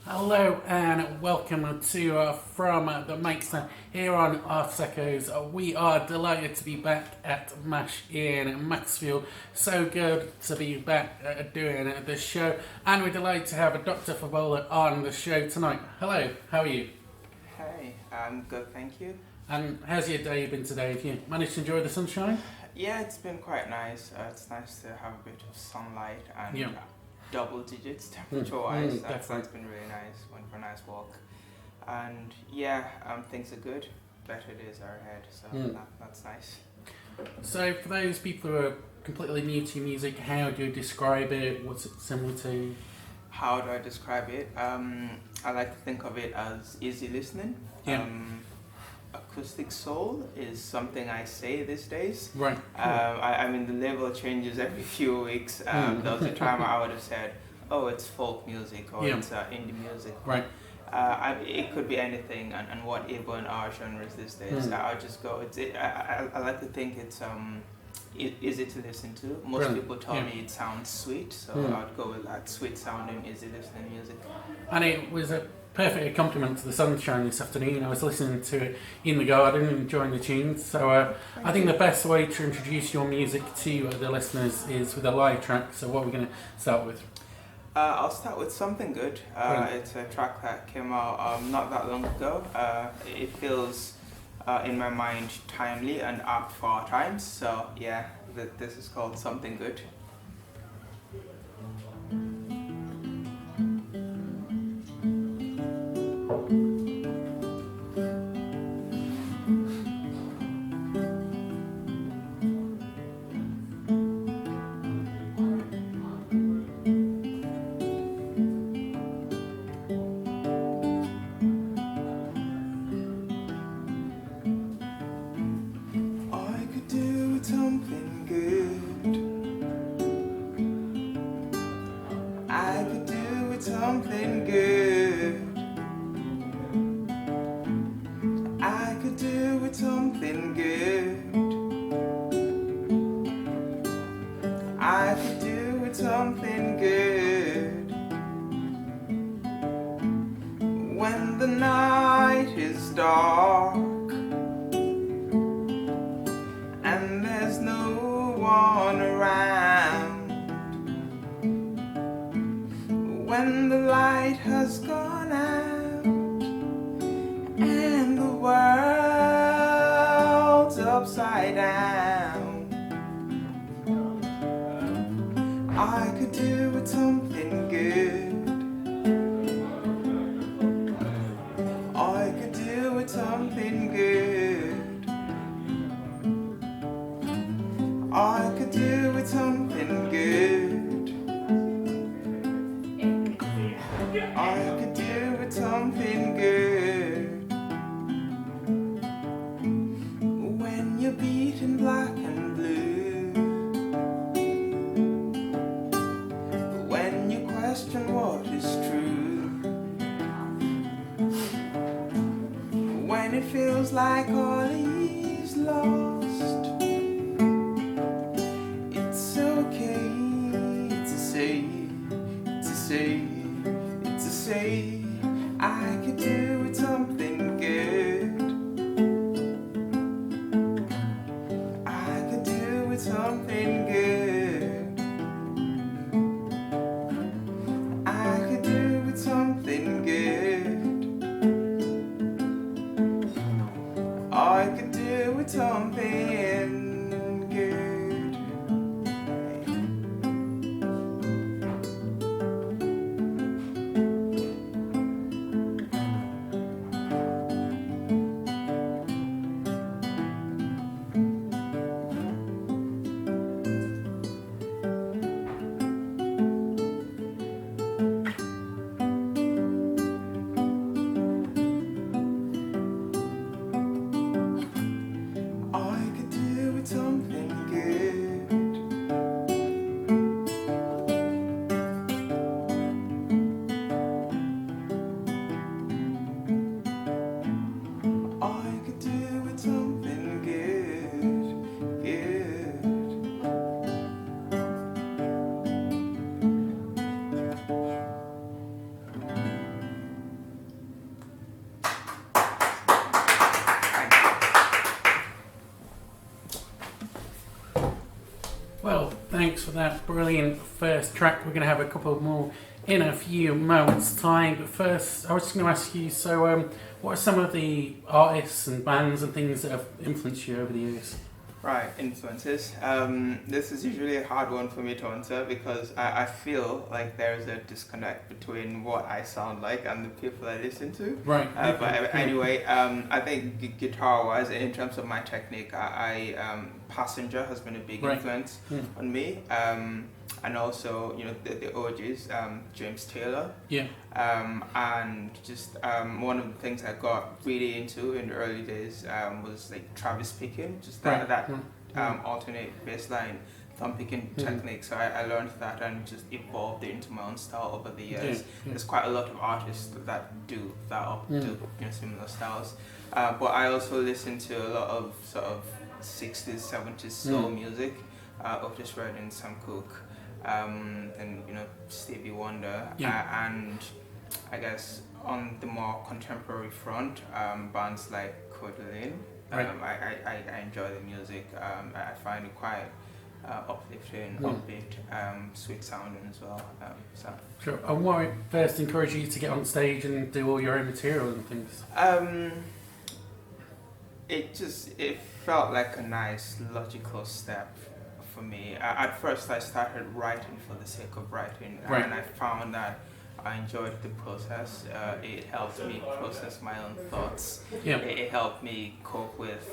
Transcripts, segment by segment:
Hello and welcome to From the Mics here on Arts Echoes. We are delighted to be back at MASH in Maxfield. So good to be back doing this show, and we're delighted to have Dr Fabola on the show tonight. Hello, how are you? Hey, I'm good, thank you. And how's your day been today? Have you managed to enjoy the sunshine? Yeah, it's been quite nice. It's nice to have a bit of sunlight and Yeah. double digits temperature-wise. That's Definitely. been really nice. Went for a nice walk, and yeah, things are good. Better days are ahead, so that's nice. So for those people who are completely new to music, how do you describe it? What's it similar to? How do I describe it? I like to think of it as easy listening. Yeah. Acoustic soul is something I say these days. Right. I mean, the label changes every few weeks. There was a time I would have said, oh, it's folk music or it's indie music. Right. It could be anything, and whatever in our genres these days. I'll just go. I like to think it's easy to listen to. Most Brilliant. people tell me it sounds sweet, so I'd go with that sweet sounding, easy listening music. And it was a perfect accompaniment to the sunshine this afternoon. I was listening to it in the garden, enjoying the tunes. So I think the best way to introduce your music to the listeners is with a live track. So what we're going to start with? I'll start with Something Good. It's a track that came out not that long ago. It feels, in my mind, timely and apt for our times. So yeah, this is called Something Good. I could do something good. I could do with something good. I could do with something good. I could do with something good. When the night is dark and there's no one around, when the light has gone out and the world's upside down, I could do with something good. I could do with something good. I could do with something good. I could do with something good. When you're beaten black and blue, when you question what is true, when it feels like all is lost, it's okay to say, I could do with something good. I could do with something good. I could do with something good. I could do with something good. that brilliant first track. We're going to have a couple more in a few moments' time. But first, I was just going to ask you, so what are some of the artists and bands and things that have influenced you over the years? Right, influences. This is usually a hard one for me to answer because I feel like there's a disconnect between what I sound like and the people I listen to. Right. But anyway, I think guitar-wise, in terms of my technique, Passenger has been a big influence on me. And also, the OGs, James Taylor. Yeah. And just one of the things I got really into in the early days was like Travis picking, just that alternate bass line thumb picking technique. So I learned that and just evolved it into my own style over the years. There's quite a lot of artists that do that or do similar styles. But I also listen to a lot of sort of 60s, 70s soul music, Otis Redding, Sam Cooke. And Stevie Wonder, and I guess on the more contemporary front, bands like Codaline. I enjoy the music. I find it quite uplifting, upbeat, sweet sounding as well. Sure. And what first encouraged you to get on stage and do all your own material and things? It felt like a nice logical step for me. At first I started writing for the sake of writing, and I found that I enjoyed the process. It helped me process my own thoughts. It helped me cope with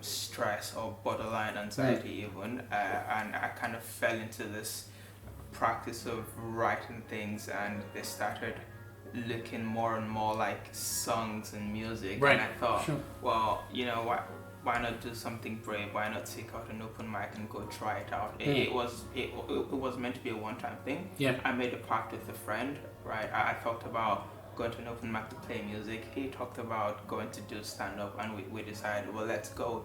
stress or borderline anxiety even, and I kind of fell into this practice of writing things, and they started looking more and more like songs and music, and I thought, well, why not do something brave? Why not seek out an open mic and go try it out? It was meant to be a one-time thing. I made a pact with a friend, right? I talked about going to an open mic to play music. He talked about going to do stand-up, and we decided, well, let's go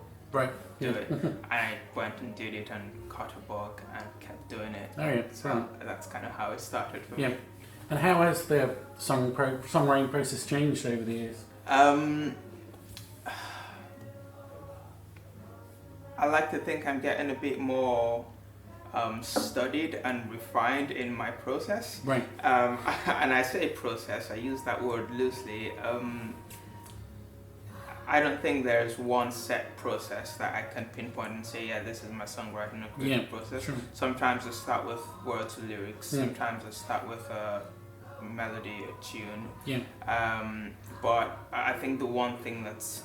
do it. And I went and did it and caught a bug and kept doing it. So that's kind of how it started for me. And how has the songwriting process changed over the years? I like to think I'm getting a bit more studied and refined in my process. And I say process, I use that word loosely. I don't think there's one set process that I can pinpoint and say, this is my songwriting and creative process. Sometimes I start with words or lyrics, sometimes I start with a melody, a tune. But I think the one thing that's,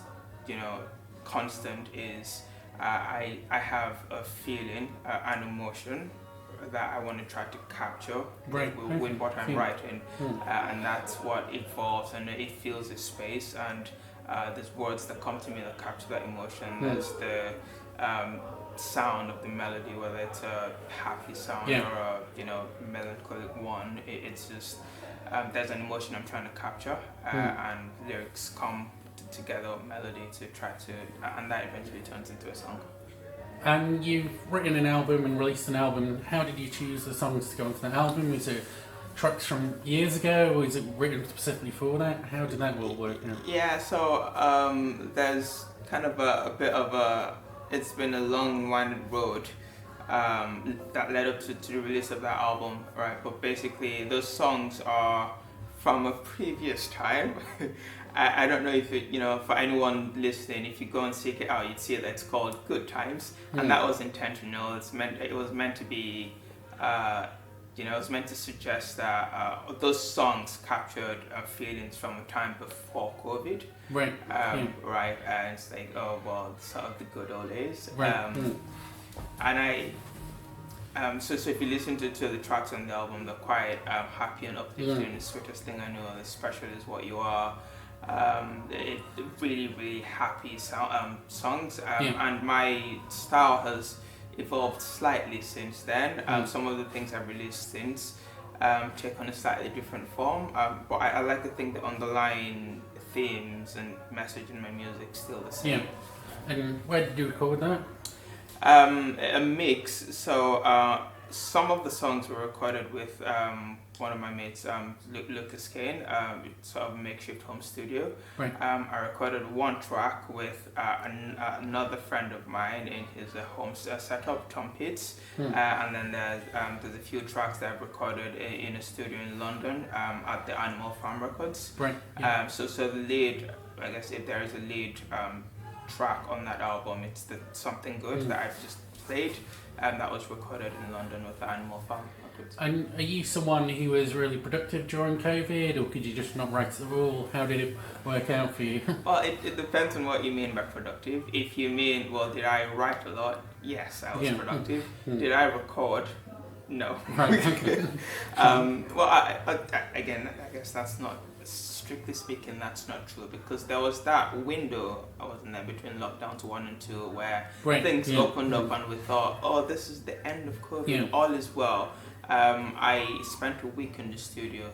constant is I have a feeling, an emotion that I want to try to capture with what I'm writing, and that's what evolves, and it fills the space, and there's words that come to me that capture that emotion. There's the sound of the melody, whether it's a happy sound or a melancholic one. It's just there's an emotion I'm trying to capture, and lyrics come together, melody to try to, and that eventually turns into a song. And you've written an album and released an album. How did you choose the songs to go onto that album? Was it tracks from years ago, or is it written specifically for that? How did that all work? So there's kind of a bit of a, it's been a long winding road that led up to the release of that album, right? But basically those songs are from a previous time. I don't know if it, for anyone listening, if you go and seek it out, you'd see that it's called Good Times, and that was intentional. It was meant to be, it was meant to suggest that those songs captured feelings from a time before COVID. Right. And it's like, oh well, sort of the good old days. And so if you listen to the tracks on the album, they're quite happy and uplifting. The sweetest thing I know, the special is what you are. Really, really happy songs, and my style has evolved slightly since then. Some of the things I've released since take on a slightly different form, but I like to think the underlying themes and message in my music still the same. And where did you record that? A mix. So some of the songs were recorded with one of my mates, Lucas Kane. It's sort of a makeshift home studio. Right. I recorded one track with another friend of mine in his home setup, Tom Pitts. And then there's a few tracks that I've recorded in a studio in London at the Animal Farm Records. Right. Yeah. So the lead, I guess if there is a lead track on that album, it's the Something Good that I've just played. That was recorded in London with the Animal Farm Records. And are you someone who was really productive during COVID, or could you just not write at all? How did it work out for you? Well, it depends on what you mean by productive. If you mean, well, did I write a lot? Yes, I was productive. Did I record? No. Right. Okay. Well, I guess that's not, strictly speaking, that's not true, because there was that window, I wasn't there, between lockdowns 1 and 2 where things opened up and we thought, oh, this is the end of COVID, all is well. I spent a week in the studio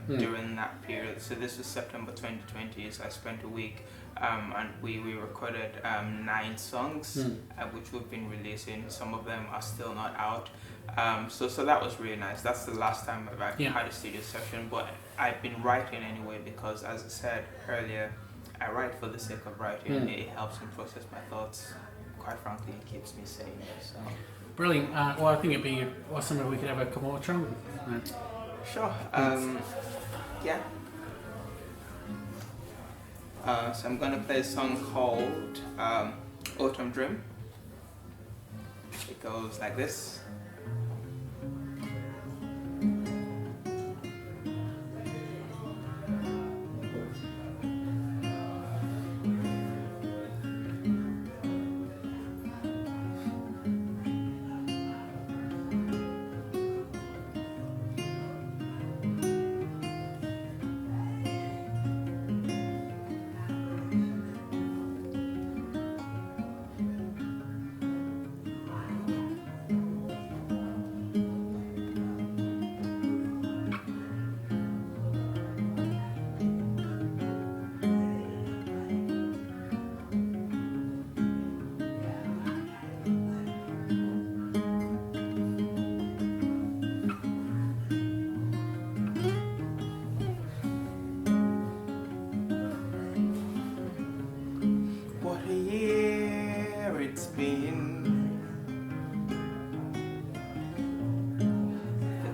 during that period. So this was September 2020, so I spent a week and we recorded 9 songs, which we've been releasing. Some of them are still not out. So that was really nice. That's the last time I've actually had a studio session, but I've been writing anyway because, as I said earlier, I write for the sake of writing. It helps me process my thoughts. Quite frankly, it keeps me sane. So. Brilliant. Well, I think it'd be awesome if we could have a couple more songs. Sure. Yeah. So I'm gonna play a song called Autumn Dream. It goes like this.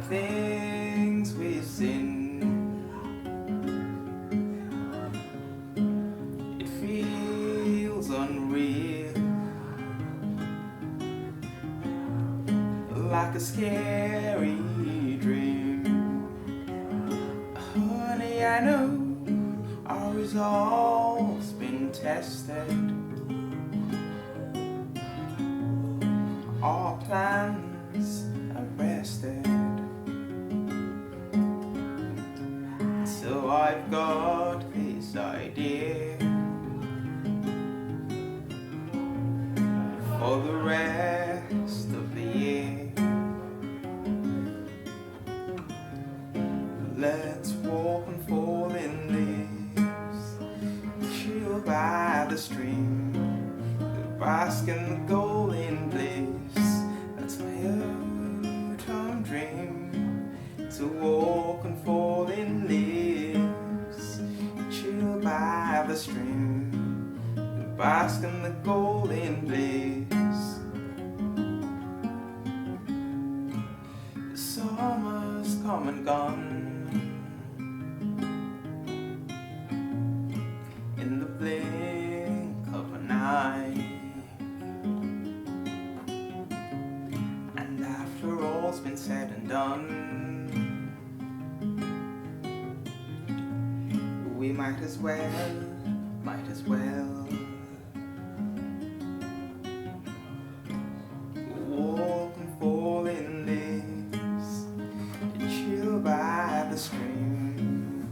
Things we've seen, it feels unreal, like a scary dream. Honey, I know our resolve's been tested, our plans arrested. So I've got this idea for the rest of the year. Let's walk on falling leaves, chill by the stream, bask in the golden bliss. That's my autumn dream, to walk on falling leaves, chill by the stream, bask in the golden bliss. The summer's come and gone, in the blink of an eye. And after all's been said and done, we might as well walk and fall in leaves, chill by the stream,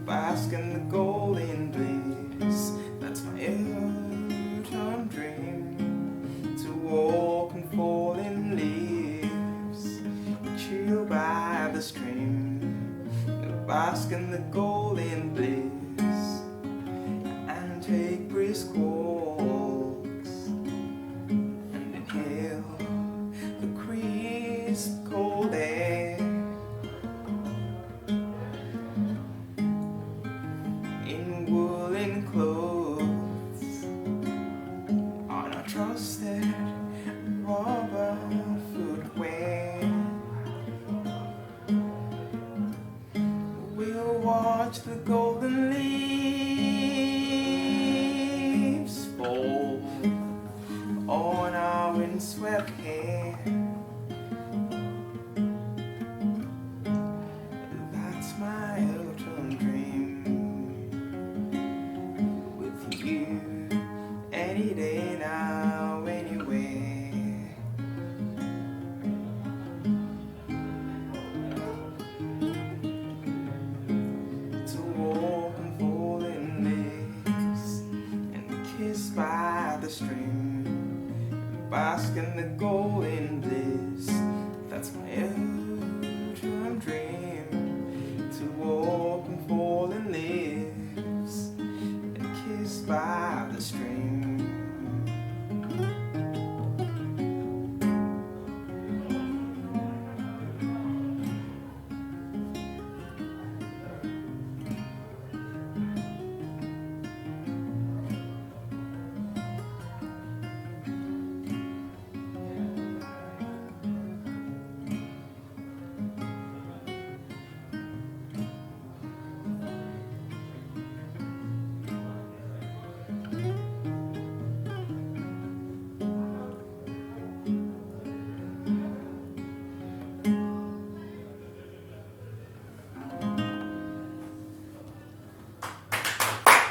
bask in the golden bliss. That's my autumn dream, to walk and fall in leaves, chill by the stream, bask in the golden bliss, and take brisk walks and inhale the crisp watch the golden leaves fall on our windswept hair. That's my autumn dream, with you any day now, anywhere. To walk and fall in leaves and kissed by the stream, bask in the golden bliss. That's my autumn dream. To walk and fall in leaves and kissed by the stream.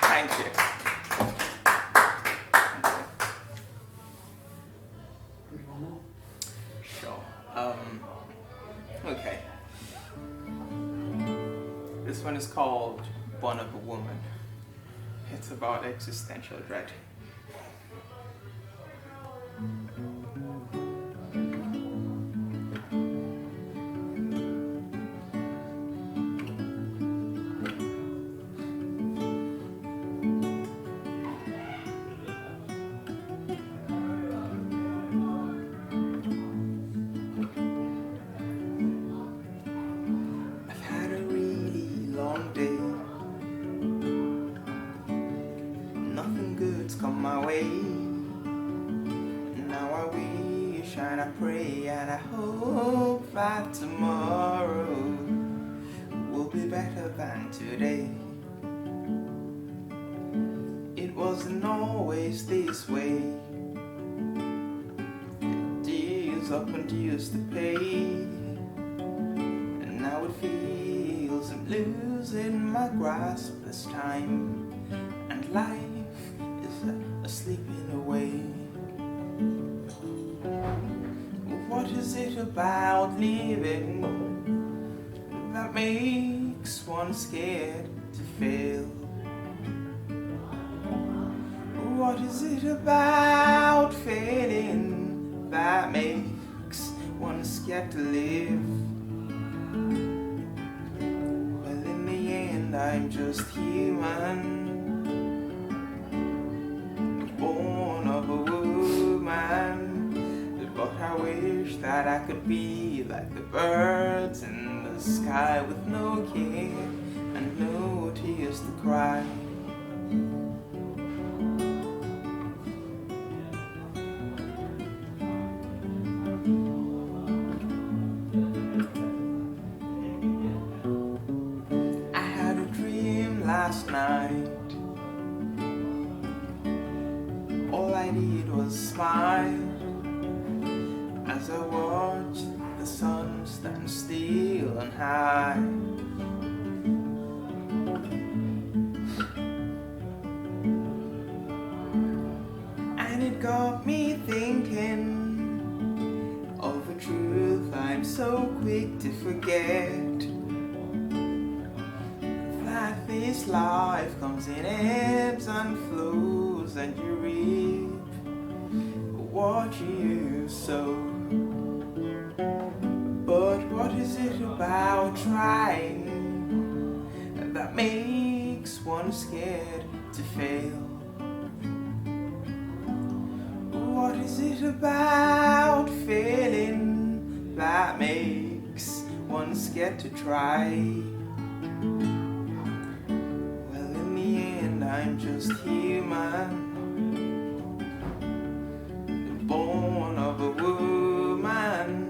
Thank you. Sure. Okay. This one is called Born of a Woman. It's about existential dread. Nothing good's come my way. Now I wish and I pray and I hope that tomorrow will be better than today. It wasn't always this way. Dues up and dues to pay, and now it feels I'm losing my grasp this time. And life is slipping away. What is it about living that makes one scared to fail? What is it about failing that makes one scared to live? Well, in the end, I'm just human, born of a woman. But I wish that I could be like the birds in the sky, with no care and no tears to cry. I had a dream last night. All I did was smile as I watched the sun stand still and high. And it got me thinking of a truth I'm so quick to forget, that this life comes in ebbs and flows, and you reap what you sow. But what is it about trying that makes one scared to fail? What is it about failing that makes one scared to try? Well, in the end, I'm just human, born of a woman.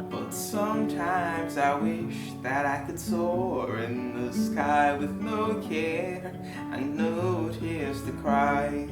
But sometimes I wish that I could soar in the sky with no care and no tears to cry.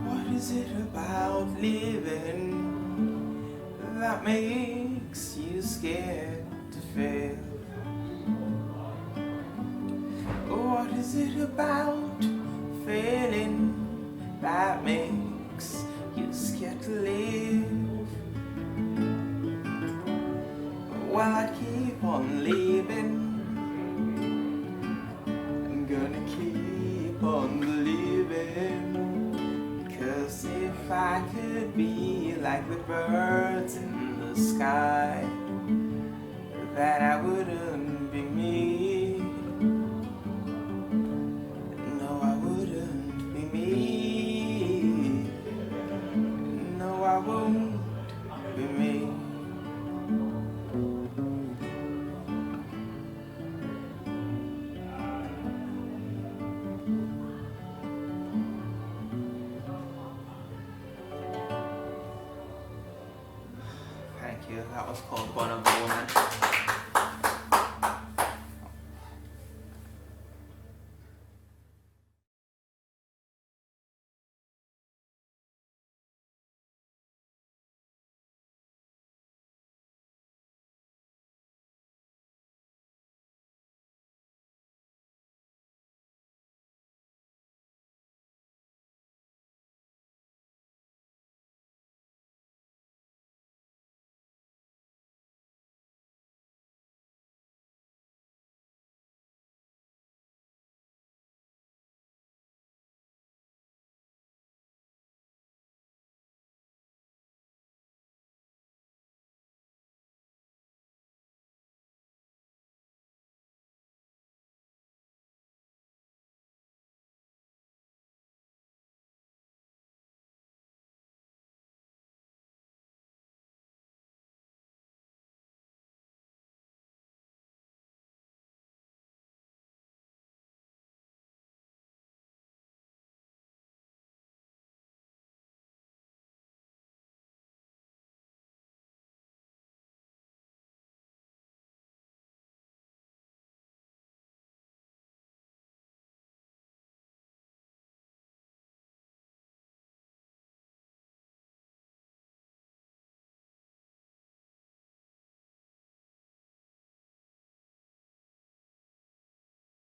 What is it about living that makes you scared to fail? What is it about failing that makes you scared to live? Well, I'd keep on living. I'm gonna keep on believing. 'Cause if I could be like the birds in the sky, then I wouldn't be me. No, I wouldn't be me. No, I won't be me. Thank you. That was called One of the Woman.